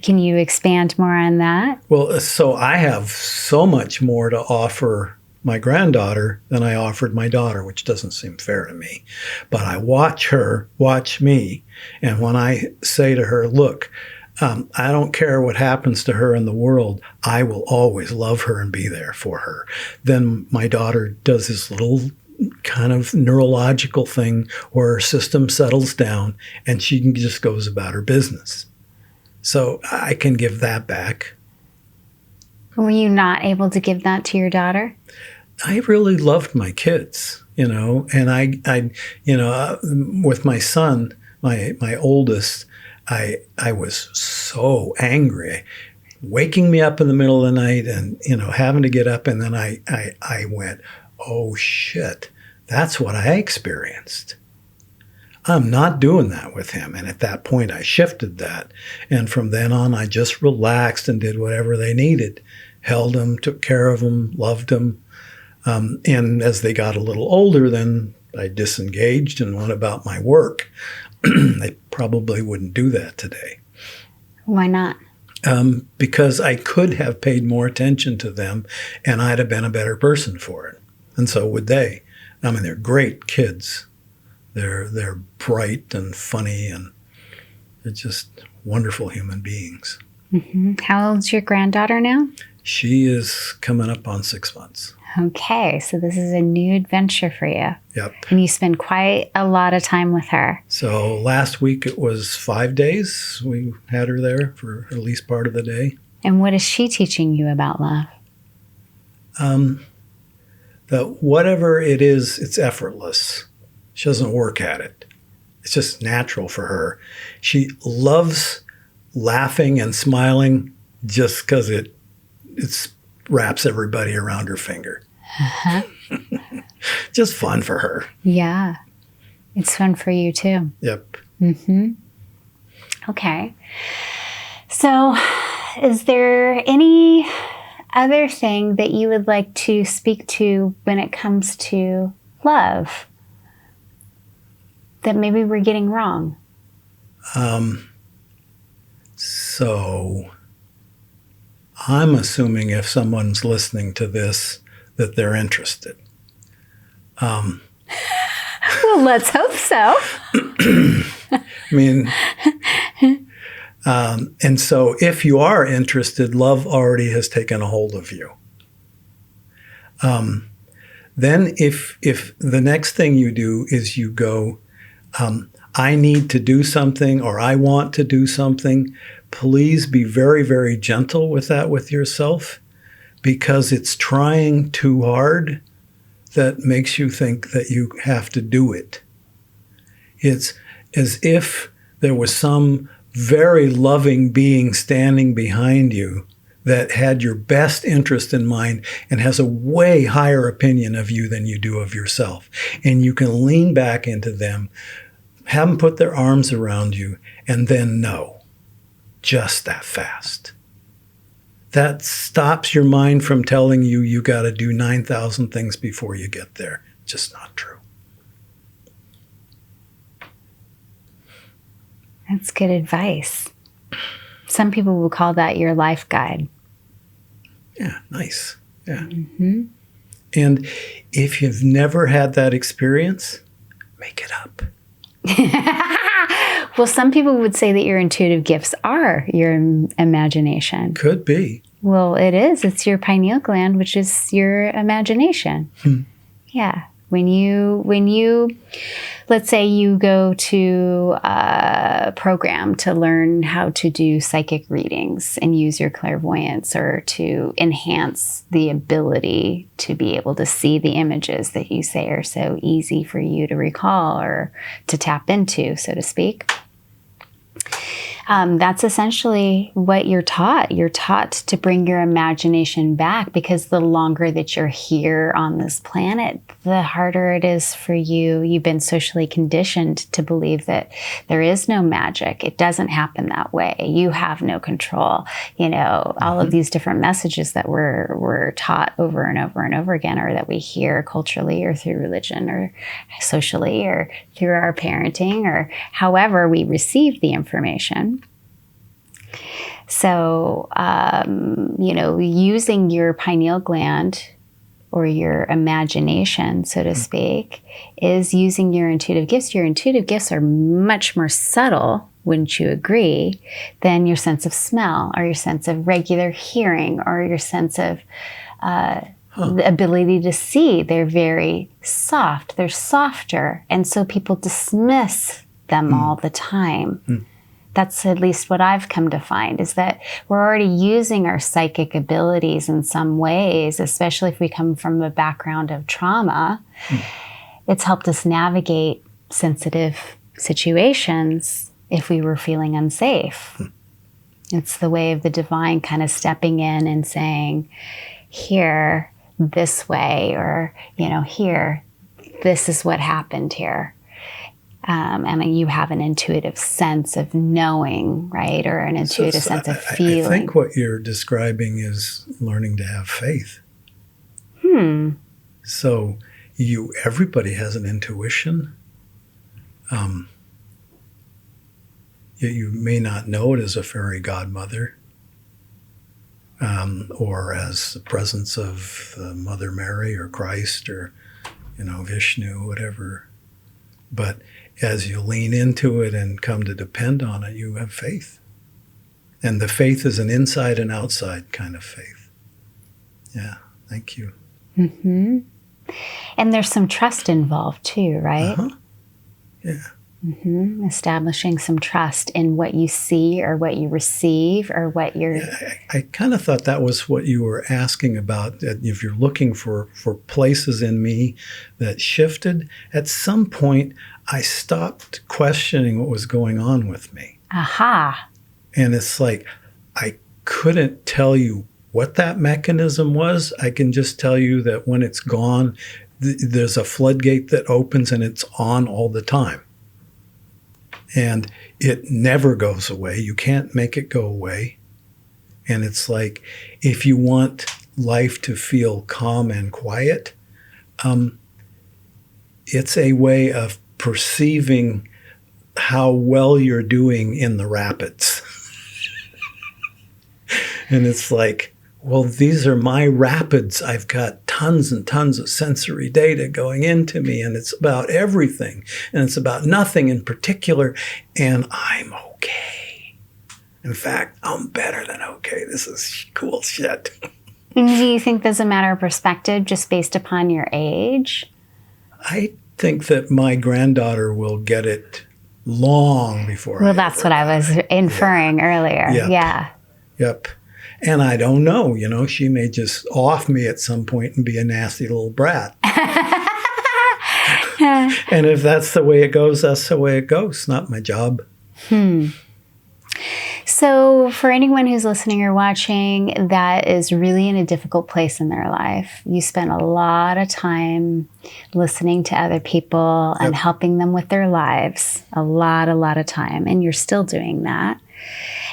can you expand more on that? Well, so I have so much more to offer my granddaughter than I offered my daughter, which doesn't seem fair to me. But I watch her watch me. And when I say to her, look, I don't care what happens to her in the world, I will always love her and be there for her. Then my daughter does this little kind of neurological thing where her system settles down and she just goes about her business. So I can give that back. Were you not able to give that to your daughter? I really loved my kids, and I with my son, my oldest, I was so angry, waking me up in the middle of the night and, having to get up. And then I went, oh shit, that's what I experienced. I'm not doing that with him. And at that point I shifted that. And from then on, I just relaxed and did whatever they needed. Held them, took care of them, loved them. And as they got a little older, then I disengaged and went about my work. I probably wouldn't do that today. Why not? Because I could have paid more attention to them and I'd have been a better person for it. And so would they. I mean, they're great kids. They're bright and funny, and they're just wonderful human beings. How old's your granddaughter now? She is coming up on 6 months. Okay, so this is a new adventure for you. Yep. And you spend quite a lot of time with her. So last week it was 5 days. We had her there for at least part of the day. And what is she teaching you about love? That whatever it is, it's effortless. She doesn't work at it. It's just natural for her. She loves laughing and smiling just because it wraps everybody around her finger. Just fun for her. Yeah. It's fun for you too. Yep. Okay. So is there any other thing that you would like to speak to when it comes to love that maybe we're getting wrong? So I'm assuming if someone's listening to this, that they're interested. Well, let's hope so. I mean, and so if you are interested, love already has taken a hold of you. Then if the next thing you do is you go, I need to do something or I want to do something, please be very, very gentle with that with yourself, because it's trying too hard that makes you think that you have to do it. It's as if there was some very loving being standing behind you that had your best interest in mind and has a way higher opinion of you than you do of yourself. And you can lean back into them, have them put their arms around you, and then know just that fast. That stops your mind from telling you you got to do 9,000 things before you get there. Just not true. That's good advice. Some people will call that your life guide. Yeah, nice. Yeah. Mm-hmm. And if you've never had that experience, make it up. Well, some people would say that your intuitive gifts are your imagination. Could be. Well, it is. It's your pineal gland, which is your imagination. Yeah. When you, let's say you go to a program to learn how to do psychic readings and use your clairvoyance, or to enhance the ability to be able to see the images that you say are so easy for you to recall or to tap into, so to speak. That's essentially what you're taught. You're taught to bring your imagination back, because the longer that you're here on this planet, the harder it is for you. You've been socially conditioned to believe that there is no magic. It doesn't happen that way. You have no control. You know, all of these different messages that we're taught over and over and over again, or that we hear culturally or through religion or socially or through our parenting, or however we receive the information. So, using your pineal gland or your imagination, so to speak, is using your intuitive gifts. Your intuitive gifts are much more subtle, wouldn't you agree, than your sense of smell or your sense of regular hearing or your sense of the ability to see. They're very soft. They're softer. And so people dismiss them all the time. That's at least what I've come to find, is that we're already using our psychic abilities in some ways, especially if we come from a background of trauma. It's helped us navigate sensitive situations if we were feeling unsafe. It's the way of the divine kind of stepping in and saying, here, this way, or, here, this is what happened here. And you have an intuitive sense of knowing, right? Or an intuitive sense of feeling. I think what you're describing is learning to have faith. So everybody has an intuition. You may not know it as a fairy godmother, or as the presence of Mother Mary or Christ or, Vishnu, whatever. But as you lean into it and come to depend on it, you have faith. And the faith is an inside and outside kind of faith. Yeah, thank you. Mm-hmm. And there's some trust involved too, right? Yeah. Mm-hmm. Establishing some trust in what you see or what you receive or what you're... Yeah, I kind of thought that was what you were asking about. That if you're looking for places in me that shifted, at some point I stopped questioning what was going on with me. Aha. And it's like, I couldn't tell you what that mechanism was. I can just tell you that when it's gone, there's a floodgate that opens and it's on all the time. And it never goes away. You can't make it go away. And it's like, if you want life to feel calm and quiet, it's a way of perceiving how well you're doing in the rapids. And it's like, well, these are my rapids. I've got tons and tons of sensory data going into me, and it's about everything, and it's about nothing in particular, and I'm okay. In fact, I'm better than okay. This is cool shit. And do you think there's a matter of perspective just based upon your age? I think that my granddaughter will get it long before Well, that's what I was inferring earlier. Yep. Yeah. Yep. And I don't know, she may just off me at some point and be a nasty little brat. And if that's the way it goes, that's the way it goes. It's not my job. So for anyone who's listening or watching that is really in a difficult place in their life, you spend a lot of time listening to other people and helping them with their lives. A lot of time. And you're still doing that.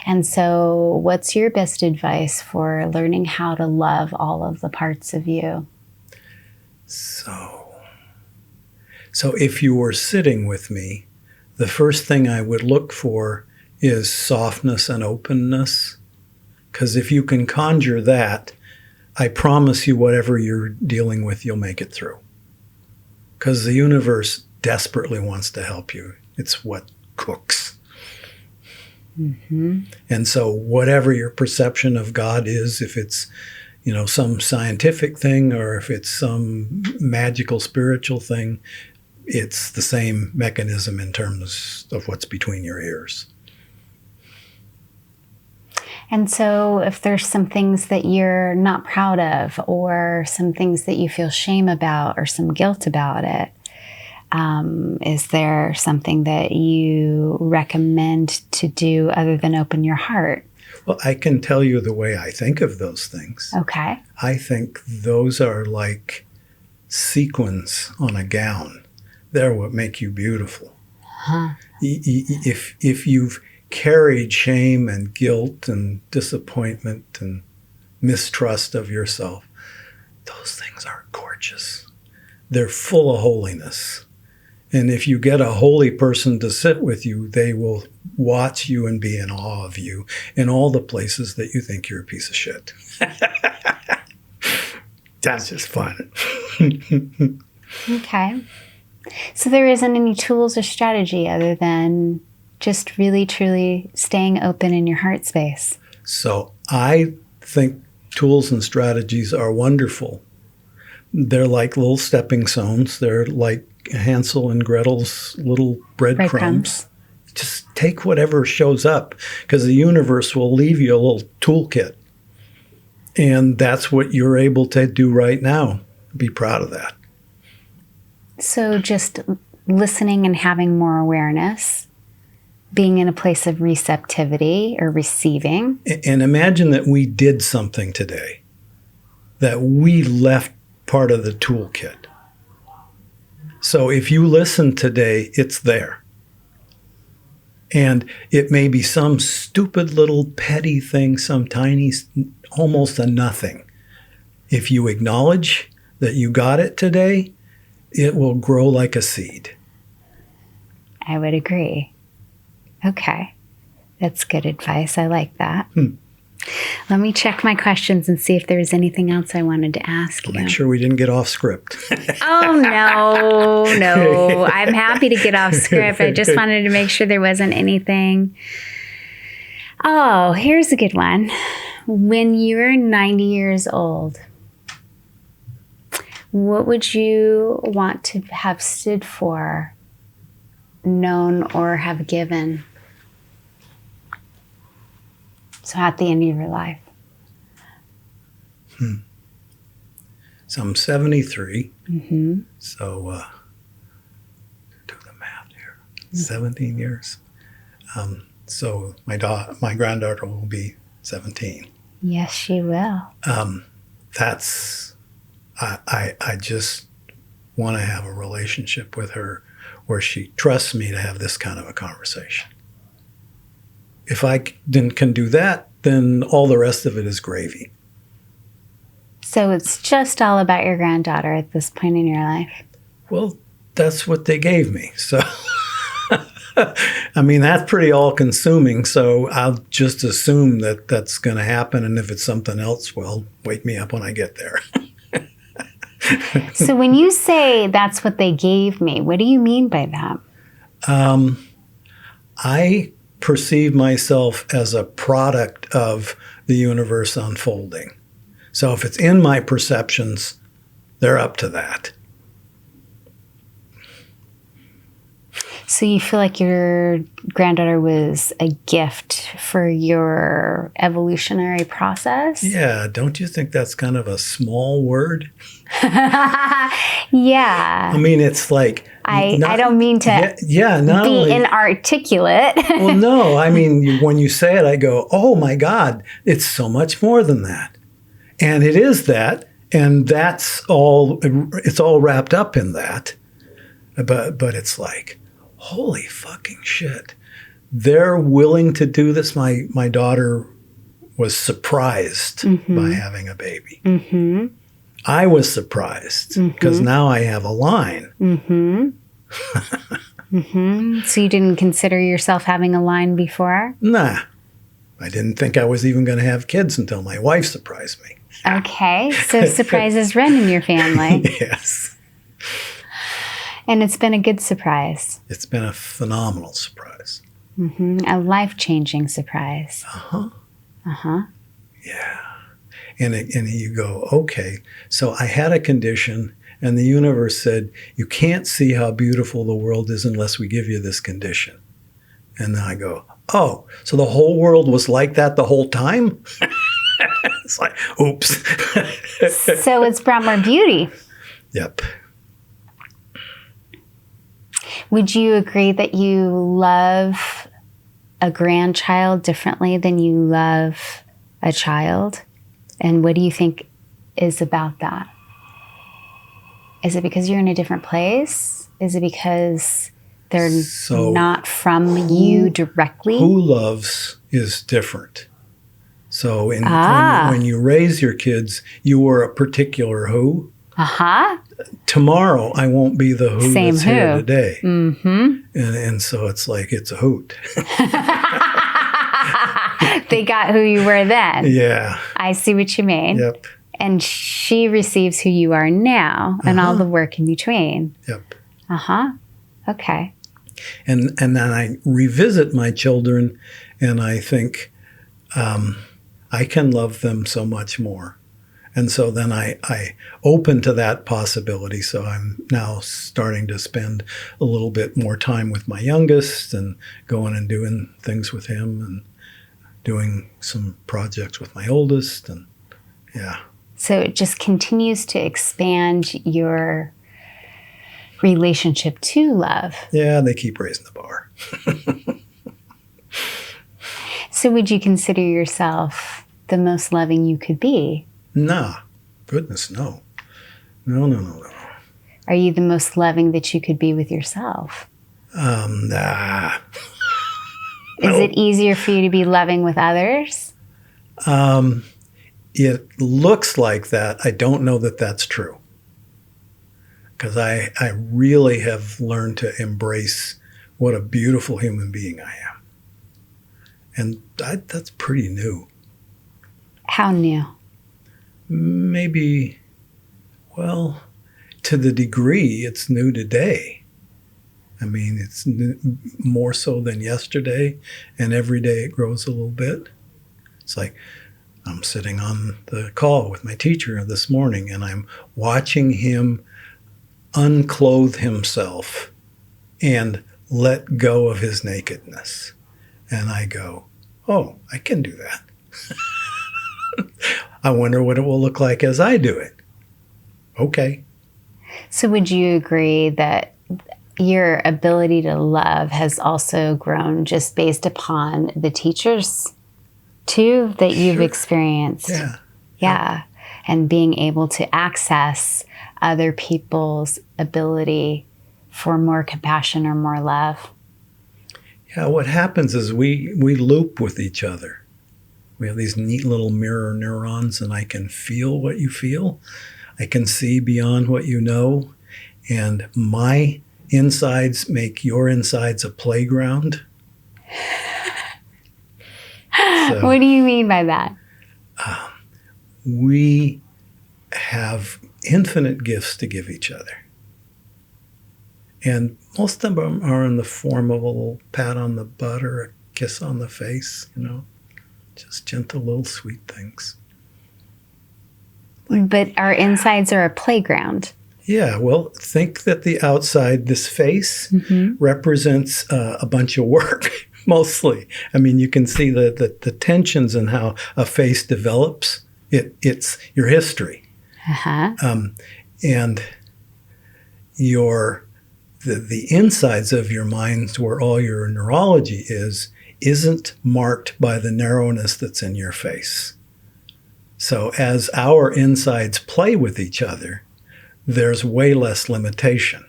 And so what's your best advice for learning how to love all of the parts of you? So if you were sitting with me, the first thing I would look for is softness and openness. Because if you can conjure that, I promise you whatever you're dealing with, you'll make it through. Because the universe desperately wants to help you. It's what cooks. Mm-hmm. And so whatever your perception of God is, if it's some scientific thing or if it's some magical spiritual thing, it's the same mechanism in terms of what's between your ears. And so if there's some things that you're not proud of or some things that you feel shame about or some guilt about it, is there something that you recommend to do other than open your heart? Well, I can tell you the way I think of those things. Okay. I think those are like sequins on a gown. They're what make you beautiful. Huh. If you've carried shame and guilt and disappointment and mistrust of yourself, those things are gorgeous. They're full of holiness. And if you get a holy person to sit with you, they will watch you and be in awe of you in all the places that you think you're a piece of shit. That's just fun. Okay. So there isn't any tools or strategy other than just really, truly staying open in your heart space. So I think tools and strategies are wonderful. They're like little stepping stones. They're like Hansel and Gretel's little breadcrumbs. Just take whatever shows up, because the universe will leave you a little toolkit. And that's what you're able to do right now. Be proud of that. So just listening and having more awareness, being in a place of receptivity or receiving. And imagine that we did something today, that we left part of the toolkit. So if you listen today, it's there. And it may be some stupid little petty thing, some tiny, almost a nothing. If you acknowledge that you got it today, it will grow like a seed. I would agree. Okay. That's good advice. I like that. Let me check my questions and see if there's anything else I wanted to ask you. Make sure we didn't get off script. Oh, no. I'm happy to get off script. I just wanted to make sure there wasn't anything. Oh, here's a good one. When you're 90 years old, what would you want to have stood for, known, or have given? So at the end of your life. So I'm 73. Mm-hmm. So do the math here. 17 years. So my granddaughter will be 17. Yes, she will. I just want to have a relationship with her where she trusts me to have this kind of a conversation. If I can do that, then all the rest of it is gravy. So it's just all about your granddaughter at this point in your life? Well, that's what they gave me. So I mean, that's pretty all-consuming, so I'll just assume that that's going to happen, and if it's something else, well, wake me up when I get there. So when you say that's what they gave me, what do you mean by that? I perceive myself as a product of the universe unfolding. So if it's in my perceptions, they're up to that. So you feel like your granddaughter was a gift for your evolutionary process? Yeah, don't you think that's kind of a small word? Yeah. I mean, it's like... I don't mean to not be only, inarticulate. well, no, I mean, when you say it, I go, oh my God, it's so much more than that. And it is that, and that's all, it's all wrapped up in that. But it's like, holy fucking shit. They're willing to do this. My daughter was surprised by having a baby. Mm-hmm. I was surprised because now I have a line. So you didn't consider yourself having a line before? Nah. I didn't think I was even going to have kids until my wife surprised me. Okay. So surprises run in your family. Yes. And it's been a good surprise. It's been a phenomenal surprise. A life-changing surprise. Yeah. And you go, okay, so I had a condition and the universe said, you can't see how beautiful the world is unless we give you this condition. And then I go, oh, so the whole world was like that the whole time? It's like, oops. So it's brought more beauty. Yep. Would you agree that you love a grandchild differently than you love a child? And what do you think is about that? Is it because you're in a different place? Is it because they're not from you directly? Who loves is different. So when you raise your kids, you are a particular who. Tomorrow, I won't be the who that's here today. And so it's like, it's a hoot. They got who you were then. Yeah. I see what you mean. Yep. And she receives who you are now and all the work in between. Yep. Okay. And then I revisit my children and I think I can love them so much more. And so then I open to that possibility. So I'm now starting to spend a little bit more time with my youngest and going and doing things with him and doing some projects with my oldest. And yeah. So it just continues to expand your relationship to love. Yeah, they keep raising the bar. So would you consider yourself the most loving you could be? Nah, goodness, no. No. Are you the most loving that you could be with yourself? Nah. Is it easier for you to be loving with others? It looks like that. I don't know that that's true. Because I really have learned to embrace what a beautiful human being I am. And that's pretty new. How new? Maybe, well, to the degree it's new today. I mean, it's more so than yesterday, and every day it grows a little bit. It's like I'm sitting on the call with my teacher this morning, and I'm watching him unclothe himself and let go of his nakedness. And I go, oh, I can do that. I wonder what it will look like as I do it. Okay. So would you agree that your ability to love has also grown just based upon the teachers too that you've experienced? Yeah. And being able to access other people's ability for more compassion or more love. Yeah, what happens is we loop with each other. We have these neat little mirror neurons, and I can feel what you feel. I can see beyond what you know. And my insides make your insides a playground. So, what do you mean by that? we have infinite gifts to give each other. And most of them are in the form of a little pat on the butt or a kiss on the face, just gentle little sweet things. But our insides are a playground. Yeah, well, think that the outside, this face, represents a bunch of work, mostly. I mean, you can see the tensions in how a face develops. It's your history. And the insides of your mind, where all your neurology isn't marked by the narrowness that's in your face. So as our insides play with each other, there's way less limitation.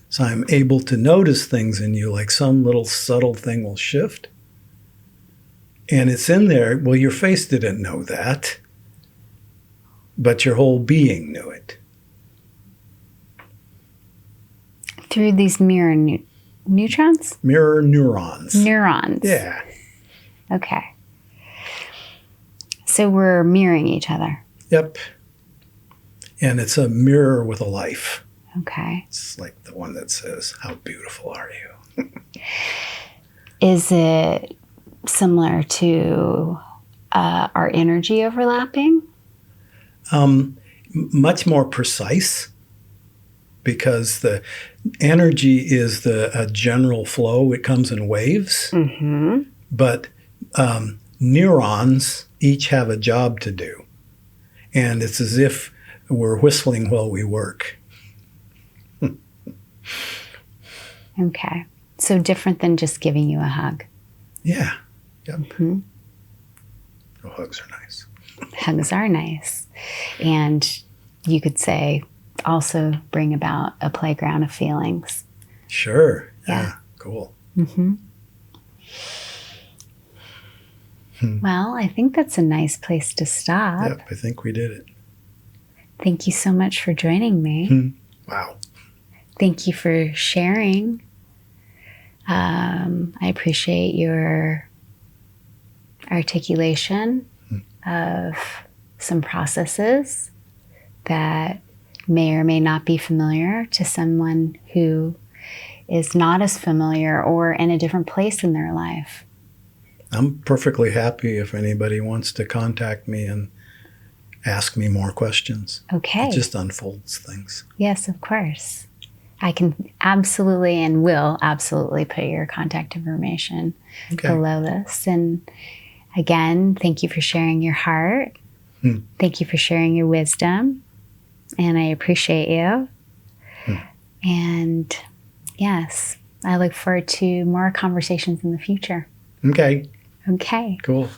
So I'm able to notice things in you, like some little subtle thing will shift. And it's in there. Well, your face didn't know that, but your whole being knew it. Through these mirror neutrons? Mirror neurons. Neurons. Yeah. Okay. So we're mirroring each other. Yep. And it's a mirror with a life. Okay. It's like the one that says, "How beautiful are you?" Is it similar to our energy overlapping? Much more precise, because the energy is a general flow. It comes in waves. But neurons each have a job to do. And it's as if we're whistling while we work. Okay. So different than just giving you a hug. Yeah. Yep. Oh, hugs are nice. Hugs are nice. And you could say also bring about a playground of feelings. Sure. Yeah. Cool. Well, I think that's a nice place to stop. Yep, I think we did it. Thank you so much for joining me. Wow. Thank you for sharing. I appreciate your articulation of some processes that may or may not be familiar to someone who is not as familiar or in a different place in their life. I'm perfectly happy if anybody wants to contact me and ask me more questions. Okay. It just unfolds things. Yes, of course. I can absolutely and will absolutely put your contact information below this. And again, thank you for sharing your heart. Thank you for sharing your wisdom. And I appreciate you. And yes, I look forward to more conversations in the future. Okay. Okay. Cool.